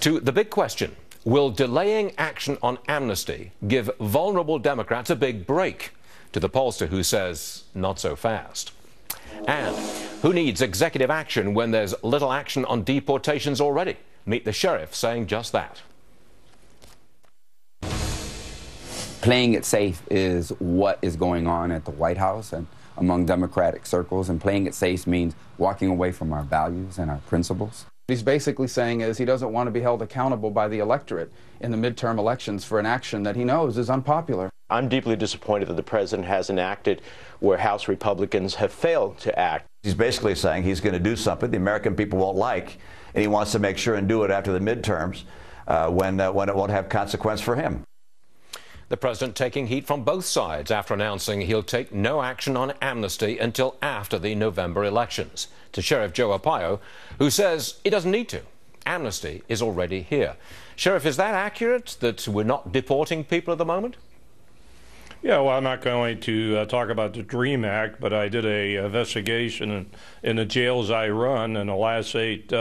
To the big question, will delaying action on amnesty give vulnerable Democrats a big break? To the pollster who says, not so fast. And who needs executive action when there's little action on deportations already? Meet the sheriff saying just that. Playing it safe is what is going on at the White House and among Democratic circles, and playing it safe means walking away from our values and our principles. What he's basically saying is he doesn't want to be held accountable by the electorate in the midterm elections for an action that he knows is unpopular. I'm deeply disappointed that the president hasn't acted where House Republicans have failed to act. He's basically saying he's going to do something the American people won't like, and he wants to make sure and do it after the midterms when it won't have consequence for him. The president taking heat from both sides after announcing he'll take no action on amnesty until after the November elections. To Sheriff Joe Arpaio, who says he doesn't need to. Amnesty is already here. Sheriff, is that accurate, that we're not deporting people at the moment? Yeah, well, I'm not going to talk about the DREAM Act, but I did a investigation in the jails I run in the last 8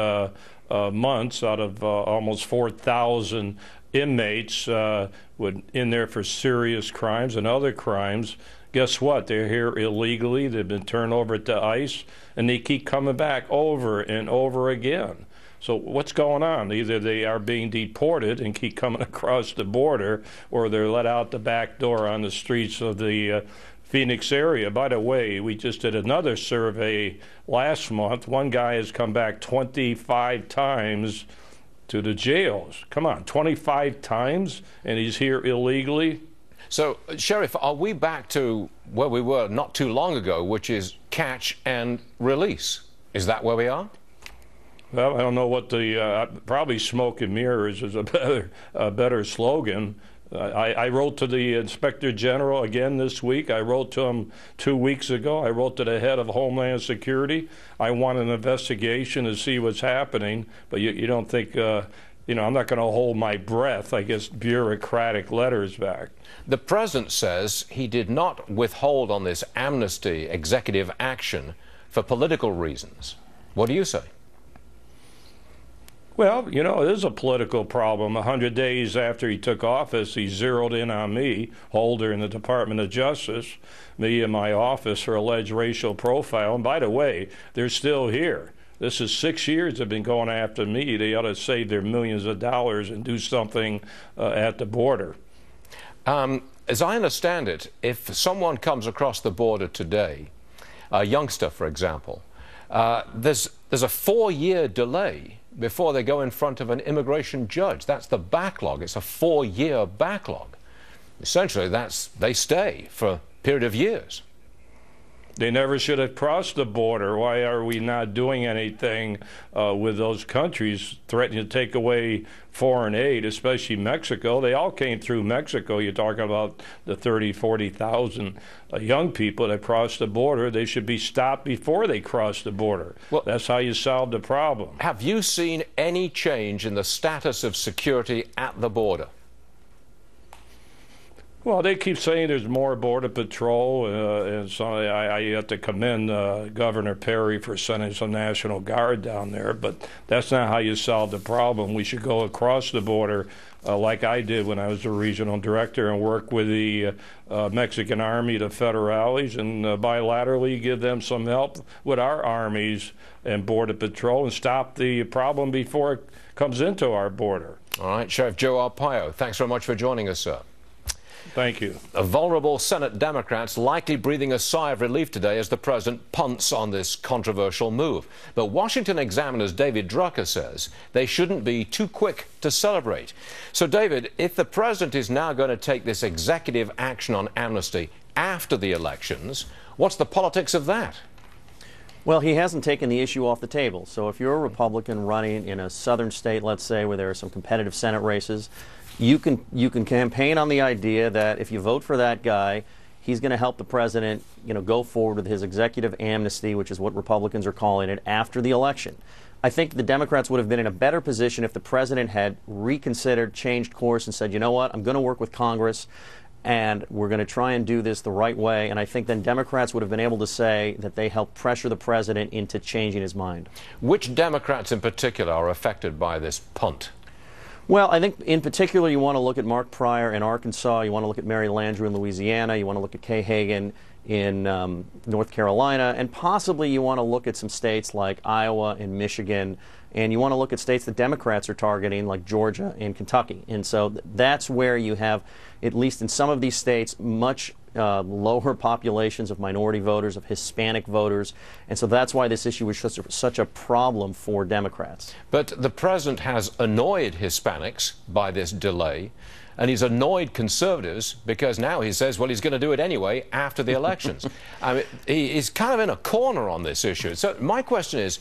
months. Out of almost 4,000 inmates in there for serious crimes and other crimes. Guess what? They're here illegally. They've been turned over to ICE, and they keep coming back over and over again. So what's going on? Either they are being deported and keep coming across the border, or they're let out the back door on the streets of the Phoenix area. By the way, we just did another survey last month. One guy has come back 25 times to the jails. Come on, 25 times, and he's here illegally? So, Sheriff, are we back to where we were not too long ago, which is catch and release? Is that where we are? Well, I don't know what the probably smoke and mirrors is a better slogan. I wrote to the Inspector General again this week. I wrote to him 2 weeks ago. I wrote to the head of Homeland Security. I want an investigation to see what's happening. But you don't think, you know, I'm not going to hold my breath, I guess, bureaucratic letters back. The president says he did not withhold on this amnesty executive action for political reasons. What do you say? Well, you know, it is a political problem. 100 days after he took office, he zeroed in on me, Holder, in the Department of Justice, me and my office for alleged racial profile. And by the way, they're still here. This is 6 years they've been going after me. They ought to save their millions of dollars and do something at the border. As I understand it, if someone comes across the border today, a youngster, for example, there's a 4-year delay before they go in front of an immigration judge. That's the backlog. It's a 4-year backlog. Essentially, they stay for a period of years. They never should have crossed the border. Why are we not doing anything with those countries threatening to take away foreign aid, especially Mexico? They all came through Mexico. You're talking about the 30,000, 40,000 young people that crossed the border. They should be stopped before they cross the border. Well, that's how you solve the problem. Have you seen any change in the status of security at the border? Well, they keep saying there's more Border Patrol, and so I have to commend Governor Perry for sending some National Guard down there, but that's not how you solve the problem. We should go across the border like I did when I was the regional director and work with the Mexican Army, the federales, and bilaterally give them some help with our armies and Border Patrol and stop the problem before it comes into our border. All right, Sheriff Joe Arpaio, thanks very much for joining us, sir. Thank you. Vulnerable Senate Democrats likely breathing a sigh of relief today as the president punts on this controversial move. But Washington Examiner's David Drucker says they shouldn't be too quick to celebrate. So, David, if the president is now going to take this executive action on amnesty after the elections, what's the politics of that? Well, he hasn't taken the issue off the table. So if you're a Republican running in a southern state, let's say, where there are some competitive Senate races, you can campaign on the idea that if you vote for that guy, he's going to help the president, go forward with his executive amnesty, which is what Republicans are calling it, after the election. I think the Democrats would have been in a better position if the president had reconsidered, changed course, and said, you know what, I'm going to work with Congress, and we're going to try and do this the right way. And I think then Democrats would have been able to say that they helped pressure the president into changing his mind. Which Democrats in particular are affected by this punt? Well, I think in particular you want to look at Mark Pryor in Arkansas, you want to look at Mary Landrieu in Louisiana, you want to look at Kay Hagan in North Carolina, and possibly you want to look at some states like Iowa and Michigan, and you want to look at states that Democrats are targeting like Georgia and Kentucky. And so that's where you have, at least in some of these states, much lower populations of minority voters, of Hispanic voters, and so that's why this issue was such a problem for Democrats. But the president has annoyed Hispanics by this delay, and he's annoyed conservatives because now he says, well, he's going to do it anyway after the elections. I mean, he's kind of in a corner on this issue. So my question is,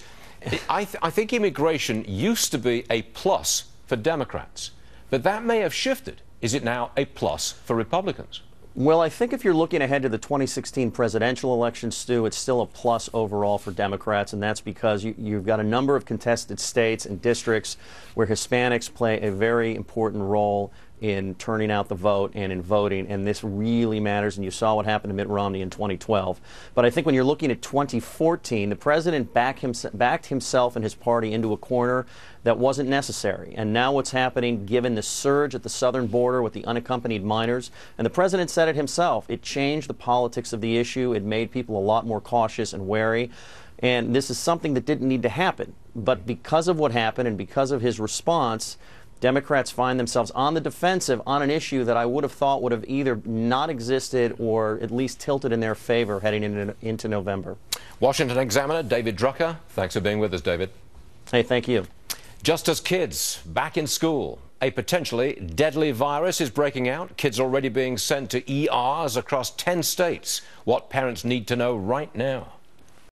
I think immigration used to be a plus for Democrats, but that may have shifted. Is it now a plus for Republicans? Well, I think if you're looking ahead to the 2016 presidential election, Stu, it's still a plus overall for Democrats, and that's because you've got a number of contested states and districts where Hispanics play a very important role in turning out the vote and in voting, and this really matters, and you saw what happened to Mitt Romney in 2012. But I think when you're looking at 2014, the president backed himself and his party into a corner that wasn't necessary. And now what's happening, given the surge at the southern border with the unaccompanied minors, and the president said it himself, it changed the politics of the issue, it made people a lot more cautious and wary. And this is something that didn't need to happen. But because of what happened and because of his response, Democrats find themselves on the defensive on an issue that I would have thought would have either not existed or at least tilted in their favor heading into November. Washington Examiner David Drucker, thanks for being with us, David. Hey, thank you. Just as kids back in school, a potentially deadly virus is breaking out. Kids already being sent to ERs across 10 states. What parents need to know right now.